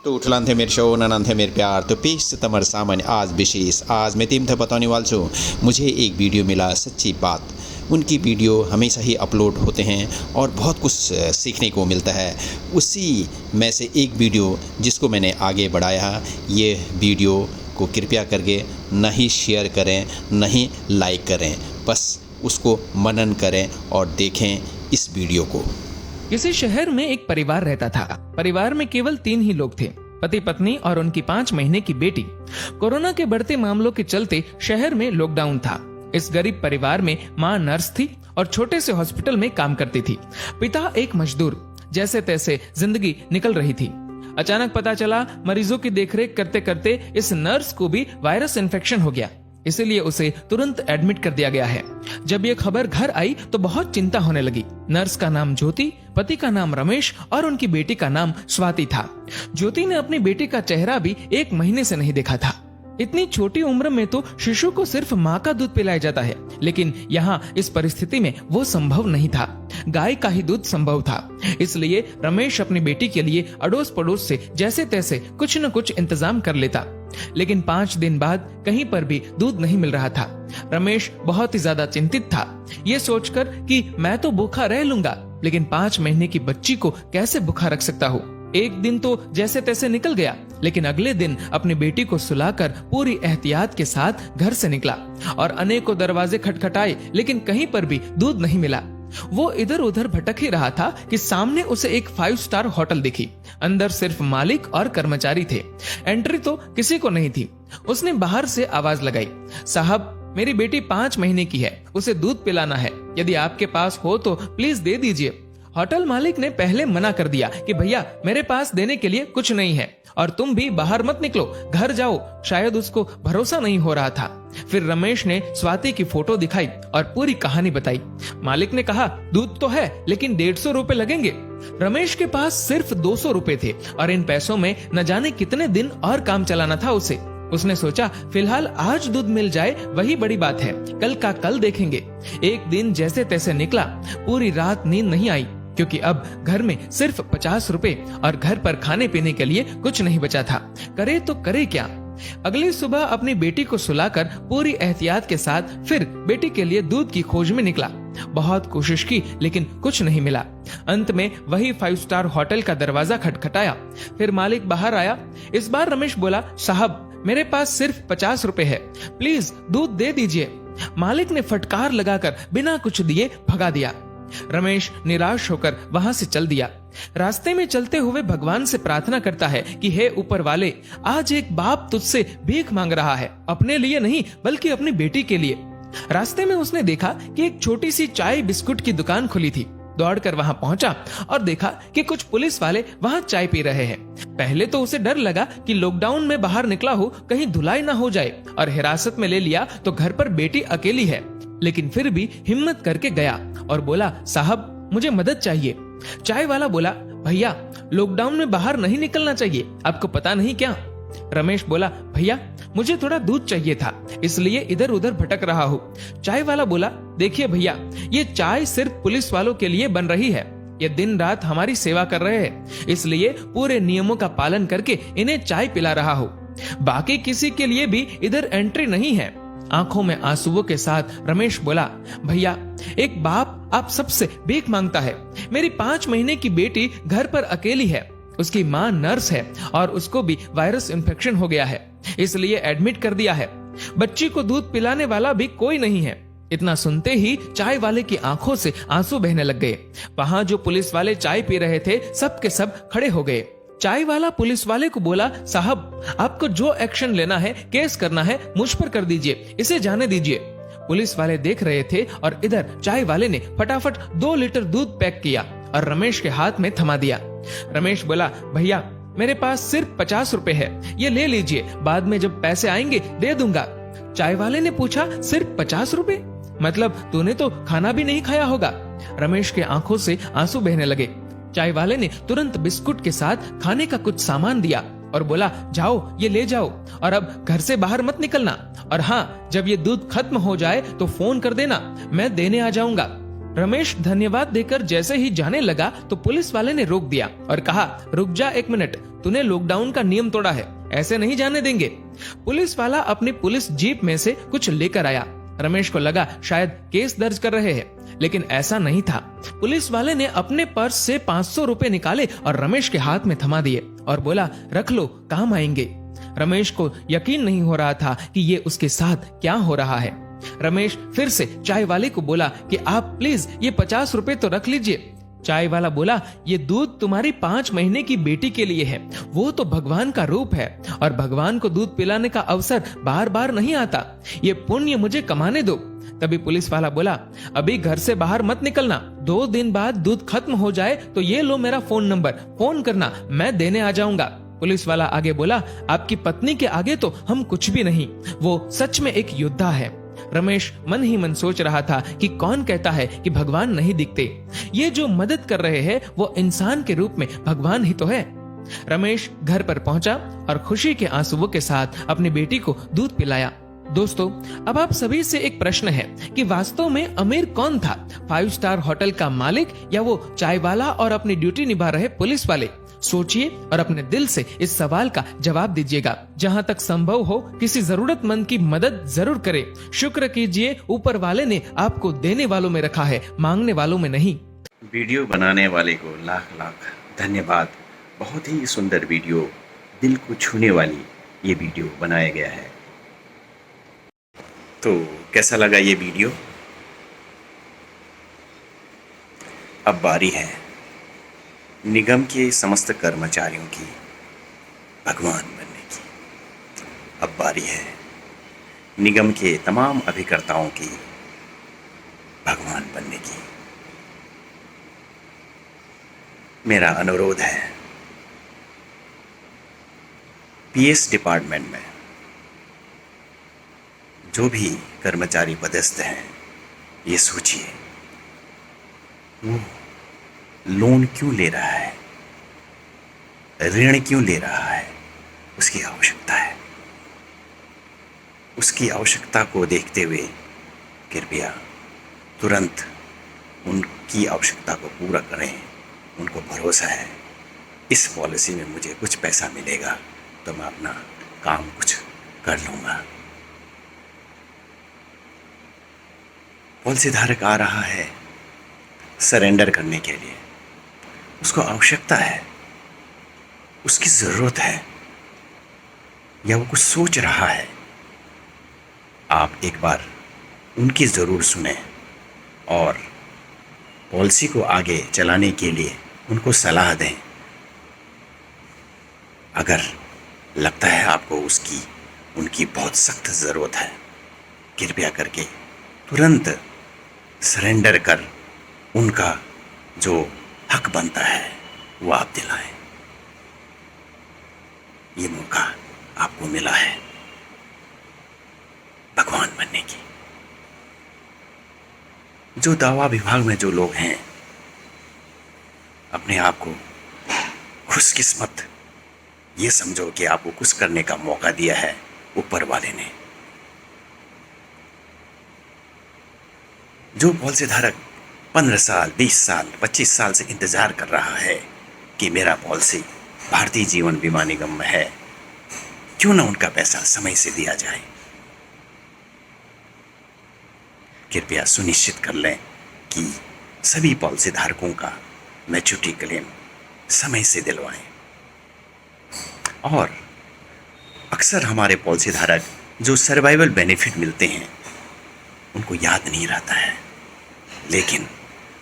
तो उठलान थे मेरे शो ननन थे मेरे प्यार तो पेश तमर सामने आज विशेष आज मैं टीम थे बताने वाला हूँ। मुझे एक वीडियो मिला, सच्ची बात उनकी वीडियो हमेशा ही अपलोड होते हैं और बहुत कुछ सीखने को मिलता है। उसी में से एक वीडियो जिसको मैंने आगे बढ़ाया, ये वीडियो को कृपया करके नहीं शेयर करें, नहीं लाइक करें, बस उसको मनन करें और देखें इस वीडियो को। किसी शहर में एक परिवार रहता था। परिवार में केवल 3 ही लोग थे, पति पत्नी और उनकी 5 महीने की बेटी। कोरोना के बढ़ते मामलों के चलते शहर में लॉकडाउन था। इस गरीब परिवार में माँ नर्स थी और छोटे से हॉस्पिटल में काम करती थी। पिता एक मजदूर। जैसे तैसे जिंदगी निकल रही थी। अचानक पता चला मरीजों की देखरेख करते करते इस नर्स को भी वायरस इन्फेक्शन हो गया, इसीलिए उसे तुरंत एडमिट कर दिया गया है। जब ये खबर घर आई तो बहुत चिंता होने लगी। नर्स का नाम ज्योति, पति का नाम रमेश और उनकी बेटी का नाम स्वाति था। ज्योति ने अपनी बेटी का चेहरा भी 1 महीने से नहीं देखा था। इतनी छोटी उम्र में तो शिशु को सिर्फ माँ का दूध पिलाया जाता है, लेकिन यहाँ इस परिस्थिति में वो संभव नहीं था। गाय का ही दूध संभव था। इसलिए रमेश अपनी बेटी के लिए अड़ोस पड़ोस से जैसे तैसे कुछ न कुछ इंतजाम कर लेता, लेकिन 5 दिन बाद कहीं पर भी दूध नहीं मिल रहा था। रमेश बहुत ही ज्यादा चिंतित था, ये सोचकर कि मैं तो भूखा रह लूंगा, लेकिन 5 महीने की बच्ची को कैसे भूखा रख सकता हूँ। एक दिन तो जैसे तैसे निकल गया, लेकिन अगले दिन अपनी बेटी को सुलाकर पूरी एहतियात के साथ घर से निकला और अनेकों दरवाजे खटखटाए, लेकिन कहीं पर भी दूध नहीं मिला। वो इधर उधर भटक ही रहा था कि सामने उसे एक 5 स्टार होटल दिखी। अंदर सिर्फ मालिक और कर्मचारी थे। एंट्री तो किसी को नहीं थी। उसने बाहर से आवाज लगाई, साहब मेरी बेटी 5 महीने की है, उसे दूध पिलाना है, यदि आपके पास हो तो प्लीज दे दीजिए। होटल मालिक ने पहले मना कर दिया कि भैया मेरे पास देने के लिए कुछ नहीं है और तुम भी बाहर मत निकलो, घर जाओ। शायद उसको भरोसा नहीं हो रहा था। फिर रमेश ने स्वाति की फोटो दिखाई और पूरी कहानी बताई। मालिक ने कहा दूध तो है, लेकिन 150 रुपए लगेंगे। रमेश के पास सिर्फ 200 रुपए थे और इन पैसों में न जाने कितने दिन और काम चलाना था उसे। उसने सोचा फिलहाल आज दूध मिल जाए वही बड़ी बात है, कल का कल देखेंगे। एक दिन जैसे तैसे निकला। पूरी रात नींद नहीं आई, क्योंकि अब घर में सिर्फ 50 रुपए और घर पर खाने पीने के लिए कुछ नहीं बचा था। करे तो करे क्या। अगली सुबह अपनी बेटी को सुलाकर पूरी एहतियात के साथ फिर बेटी के लिए दूध की खोज में निकला। बहुत कोशिश की, लेकिन कुछ नहीं मिला। अंत में वही 5 स्टार होटल का दरवाजा खटखटाया। फिर मालिक बाहर आया। इस बार रमेश बोला, साहब मेरे पास सिर्फ 50 रुपए है, प्लीज दूध दे दीजिए। मालिक ने फटकार लगाकर बिना कुछ दिए भगा दिया। रमेश निराश होकर वहां से चल दिया। रास्ते में चलते हुए भगवान से प्रार्थना करता है कि हे ऊपर वाले, आज एक बाप तुझसे भीख मांग रहा है, अपने लिए नहीं बल्कि अपनी बेटी के लिए। रास्ते में उसने देखा कि एक छोटी सी चाय बिस्कुट की दुकान खुली थी। दौड़कर वहां पहुंचा और देखा कि कुछ पुलिस वाले वहां चाय पी रहे हैं। पहले तो उसे डर लगा कि लॉकडाउन में बाहर निकला हो कहीं धुलाई ना हो जाए और हिरासत में ले लिया तो घर पर बेटी अकेली है, लेकिन फिर भी हिम्मत करके गया और बोला, साहब मुझे मदद चाहिए। चाय वाला बोला, भैया लॉकडाउन में बाहर नहीं निकलना चाहिए, आपको पता नहीं क्या। रमेश बोला, भैया मुझे थोड़ा दूध चाहिए था, इसलिए इधर उधर भटक रहा हूँ। चाय वाला बोला, देखिए भैया ये चाय सिर्फ पुलिस वालों के लिए बन रही है, ये दिन रात हमारी सेवा कर रहे हैं, इसलिए पूरे नियमों का पालन करके इन्हें चाय पिला रहा हूँ। बाकी किसी के लिए भी इधर एंट्री नहीं है। आंखों में आंसुओं के साथ रमेश बोला, भैया एक बाप आप सबसे भीख मांगता है। मेरी 5 महीने की बेटी घर पर अकेली है, उसकी माँ नर्स है और उसको भी वायरस इन्फेक्शन हो गया है, इसलिए एडमिट कर दिया है। बच्ची को दूध पिलाने वाला भी कोई नहीं है। इतना सुनते ही चाय वाले की आंखों से आंसू बहने लग गए। वहां जो पुलिस वाले चाय पी रहे थे सब के सब खड़े हो गए। चाय वाला पुलिस वाले को बोला, साहब आपको जो एक्शन लेना है, केस करना है, मुझ पर कर दीजिए, इसे जाने दीजिए। पुलिस वाले देख रहे थे और इधर चाय वाले ने फटाफट 2 लीटर दूध पैक किया और रमेश के हाथ में थमा दिया। रमेश बोला, भैया मेरे पास सिर्फ 50 रुपए है, ये ले लीजिए, बाद में जब पैसे आएंगे दे दूंगा। चाय वाले ने पूछा, सिर्फ 50 रुपए? मतलब तूने तो खाना भी नहीं खाया होगा। रमेश के आंखों से आंसू बहने लगे। चाय वाले ने तुरंत बिस्कुट के साथ खाने का कुछ सामान दिया और बोला, जाओ ये ले जाओ और अब घर से बाहर मत निकलना, और हाँ जब ये दूध खत्म हो जाए तो फोन कर देना, मैं देने आ जाऊंगा। रमेश धन्यवाद देकर जैसे ही जाने लगा तो पुलिस वाले ने रोक दिया और कहा, रुक जा 1 मिनट, तूने लॉकडाउन का नियम तोड़ा है, ऐसे नहीं जाने देंगे। पुलिस वाला अपनी पुलिस जीप में से कुछ लेकर आया। रमेश को लगा शायद केस दर्ज कर रहे हैं, लेकिन ऐसा नहीं था। पुलिस वाले ने अपने पर्स से 500 रुपए निकाले और रमेश के हाथ में थमा दिए और बोला, रख लो, काम आएंगे। रमेश को यकीन नहीं हो रहा था कि ये उसके साथ क्या हो रहा है। रमेश फिर से चाय वाले को बोला कि आप प्लीज ये 50 रुपए तो रख लीजिए। चाय वाला बोला, ये दूध तुम्हारी 5 महीने की बेटी के लिए है, वो तो भगवान का रूप है और भगवान को दूध पिलाने का अवसर बार बार नहीं आता, ये पुण्य मुझे कमाने दो। तभी पुलिस वाला बोला, अभी घर से बाहर मत निकलना, 2 दिन बाद दूध खत्म हो जाए तो ये लो मेरा फोन नंबर, फोन करना, मैं देने आ जाऊंगा। पुलिस वाला आगे बोला, आपकी पत्नी के आगे तो हम कुछ भी नहीं, वो सच में एक योद्धा है। रमेश मन ही मन सोच रहा था कि कौन कहता है कि भगवान नहीं दिखते, ये जो मदद कर रहे हैं वो इंसान के रूप में भगवान ही तो है। रमेश घर पर पहुंचा और खुशी के आंसुओं के साथ अपनी बेटी को दूध पिलाया। दोस्तों, अब आप सभी से एक प्रश्न है कि वास्तव में अमीर कौन था, 5 स्टार होटल का मालिक या वो चाय वाला और अपनी ड्यूटी निभा रहे पुलिस वाले? सोचिए और अपने दिल से इस सवाल का जवाब दीजिएगा। जहां तक संभव हो किसी जरूरतमंद की मदद जरूर करें। शुक्र कीजिए, ऊपर वाले ने आपको देने वालों में रखा है, मांगने वालों में नहीं। वीडियो बनाने वाले को लाख लाख धन्यवाद। बहुत ही सुंदर वीडियो, दिल को छूने वाली ये वीडियो बनाया गया है। तो कैसा लगा ये वीडियो? अब बारी है निगम के समस्त कर्मचारियों की भगवान बनने की। अब बारी है निगम के तमाम अभिकर्ताओं की भगवान बनने की। मेरा अनुरोध है, पीएस डिपार्टमेंट में जो भी कर्मचारी पदस्थ हैं, ये सोचिए वो लोन क्यों ले रहा है, ऋण क्यों ले रहा है, उसकी आवश्यकता है। उसकी आवश्यकता को देखते हुए कृपया तुरंत उनकी आवश्यकता को पूरा करें। उनको भरोसा है इस पॉलिसी में मुझे कुछ पैसा मिलेगा तो मैं अपना काम कुछ कर लूँगा। पॉलिसी धारक आ रहा है सरेंडर करने के लिए, उसको आवश्यकता है, उसकी ज़रूरत है, या वो कुछ सोच रहा है। आप एक बार उनकी ज़रूर सुने और पॉलिसी को आगे चलाने के लिए उनको सलाह दें। अगर लगता है आपको उनकी बहुत सख्त ज़रूरत है, कृपया करके तुरंत सरेंडर कर उनका जो हक बनता है वो आप दिलाएं। ये मौका आपको मिला है भगवान बनने की। जो दावा विभाग में जो लोग हैं, अपने आप को खुशकिस्मत ये समझो कि आपको कुछ करने का मौका दिया है ऊपर वाले ने। जो पॉलिसी धारक 15 साल, 20 साल, 25 साल से इंतज़ार कर रहा है कि मेरा पॉलिसी भारतीय जीवन बीमा निगम में है, क्यों ना उनका पैसा समय से दिया जाए। कृपया सुनिश्चित कर लें कि सभी पॉलिसी धारकों का मैच्योरिटी क्लेम समय से दिलवाएं। और अक्सर हमारे पॉलिसी धारक जो सर्वाइवल बेनिफिट मिलते हैं उनको याद नहीं रहता है, लेकिन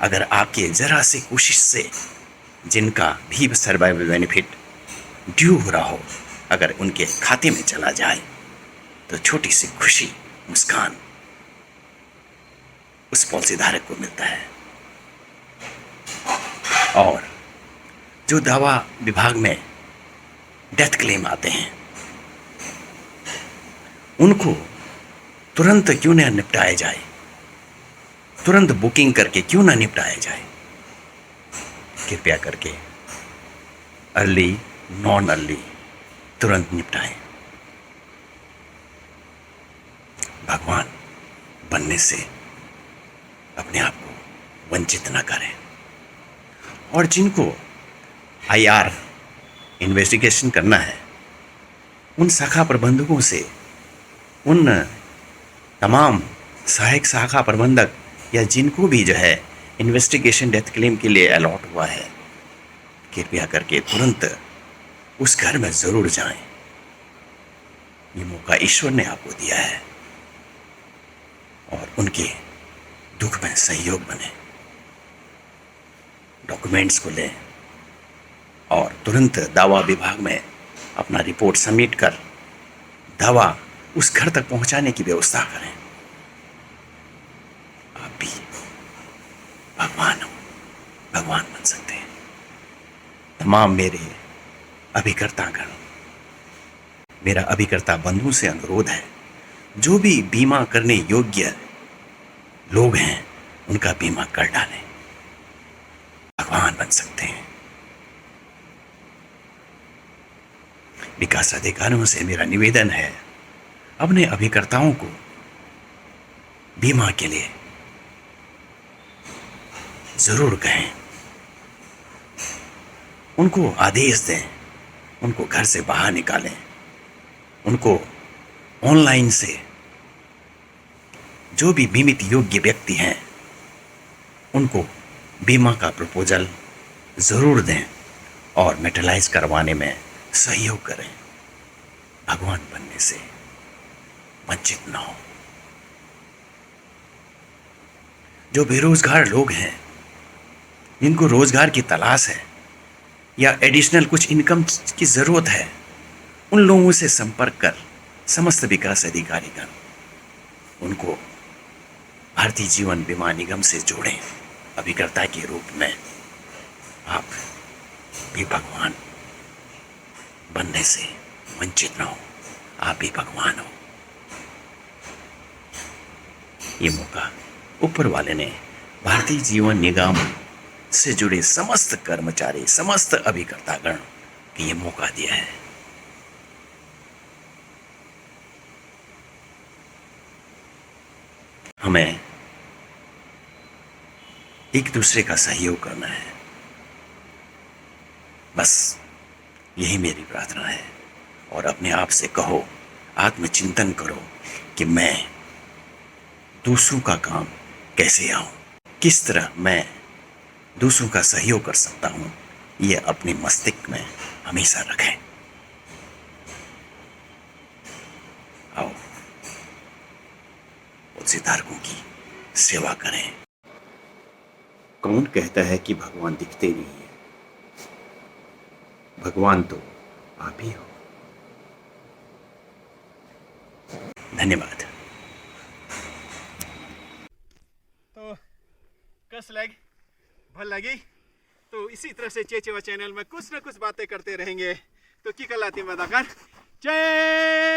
अगर आपके ज़रा सी कोशिश से जिनका भी सर्वाइवल बेनिफिट ड्यू हो रहा हो, अगर उनके खाते में चला जाए तो छोटी सी खुशी, मुस्कान उस पॉलिसी धारक को मिलता है। और जो दावा विभाग में डेथ क्लेम आते हैं उनको तुरंत क्यों ना निपटाया जाए, तुरंत बुकिंग करके क्यों ना निपटाया जाए। कृपया करके अर्ली, नॉन अर्ली तुरंत निपटाएं। भगवान बनने से अपने आप को वंचित न करें। और जिनको आईआर इन्वेस्टिगेशन करना है, उन शाखा प्रबंधकों से, उन तमाम सहायक शाखा प्रबंधक या जिनको भी जो है इन्वेस्टिगेशन डेथ क्लेम के लिए अलॉट हुआ है, कृपया करके तुरंत उस घर में जरूर जाएं। ये मौका ईश्वर ने आपको दिया है और उनके दुख में सहयोग बने। डॉक्यूमेंट्स को लें और तुरंत दावा विभाग में अपना रिपोर्ट सबमिट कर दावा उस घर तक पहुंचाने की व्यवस्था करें। आप भी भगवान हो, भगवान बन सकते हैं। तमाम मेरे अभिकर्तागण, मेरा अभिकर्ता बंधु से अनुरोध है, जो भी बीमा करने योग्य लोग हैं उनका बीमा कर डालें, भगवान बन सकते हैं। विकास अधिकारियों से मेरा निवेदन है, अपने अभिकर्ताओं को बीमा के लिए जरूर कहें, उनको आदेश दें, उनको घर से बाहर निकालें, उनको ऑनलाइन से जो भी बीमित योग्य व्यक्ति हैं उनको बीमा का प्रपोजल जरूर दें और मेटलाइज करवाने में सहयोग करें। भगवान बनने से वंचित ना हो। जो बेरोजगार लोग हैं, जिनको रोजगार की तलाश है या एडिशनल कुछ इनकम की जरूरत है, उन लोगों से संपर्क कर समस्त विकास अधिकारीगण उनको भारतीय जीवन बीमा निगम से जोड़ें। अभिकर्ता के रूप में आप भी भगवान बनने से वंचित ना हो, आप भी भगवान हो। ये मौका ऊपर वाले ने भारतीय जीवन निगम से जुड़े समस्त कर्मचारी, समस्त अभिकर्तागण को ये मौका दिया है। हमें एक दूसरे का सहयोग करना है, बस यही मेरी प्रार्थना है। और अपने आप से कहो, आत्मचिंतन करो कि मैं दूसरों का काम कैसे आऊं, किस तरह मैं दूसरों का सहयोग कर सकता हूं, ये अपने मस्तिष्क में हमेशा रखें। आओ सिद्धार्थों की सेवा करें। कौन कहता है कि भगवान दिखते नहीं है? भगवान तो आप ही हो। धन्यवाद। तो कस लग भल लगी तो इसी तरह से चेचेवा चैनल में कुछ न कुछ बातें करते रहेंगे। तो की कलाती मदाकर जय